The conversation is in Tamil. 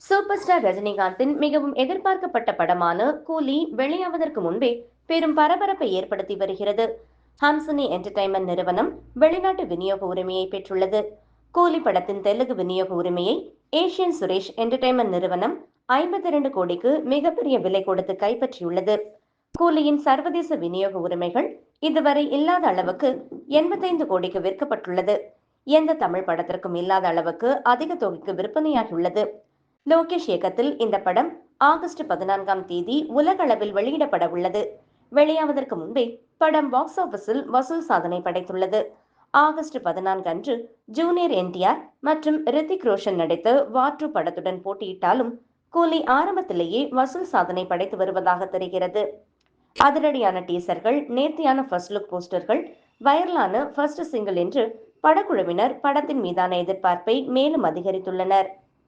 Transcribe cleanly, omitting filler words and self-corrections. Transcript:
சூப்பர் ஸ்டார் ரஜினிகாந்தின் மிகவும் எதிர்பார்க்கப்பட்ட படமான கூலி வெளியாவதற்கு முன்பே பெரும் பரபரப்பை ஏற்படுத்தி வருகிறது. ஹம்சினி என்டர்டைன்மெண்ட் நிறுவனம் வெளிநாட்டு விநியோக உரிமையை பெற்றுள்ளது. கூலி படத்தின் தெலுங்கு விநியோக உரிமையை ஏஷியன் சுரேஷ் என்டர்டைன்மெண்ட் நிறுவனம் 52 கோடிக்கு மிகப்பெரிய விலை கொடுத்து கைப்பற்றியுள்ளது. கூலியின் சர்வதேச விநியோக உரிமைகள் இதுவரை இல்லாத அளவுக்கு 85 கோடிக்கு விற்கப்பட்டுள்ளது. எந்த தமிழ் படத்திற்கும் இல்லாத அளவுக்கு அதிக தொகைக்கு விற்பனையாகியுள்ளது. லோகேஷ் இயக்கத்தில் இந்த படம் ஆகஸ்ட் 14ஆம் தேதி உலக அளவில் வெளியிடப்பட உள்ளது. வெளியாவதற்கு முன்பே படம் பாக்ஸ் ஆபீஸில் வசூல் சாதனை படைத்துள்ளது. ஆகஸ்ட் 14 அன்று ஜூனியர் என்டிஆர் மற்றும் ரித்திக் ரோஷன் நடித்த வார் 2 படத்துடன் போட்டியிட்டாலும் கூலி ஆரம்பத்திலேயே வசூல் சாதனை படைத்து வருவதாக தெரிகிறது. அதிரடியான டீசர்கள், நேர்த்தியான ஃபர்ஸ்ட் லுக் போஸ்டர்கள், வைரலான ஃபர்ஸ்ட் சிங்கிள் என்று படக்குழுவினர் படத்தின் மீதான எதிர்பார்ப்பை மேலும் அதிகரித்துள்ளனர்.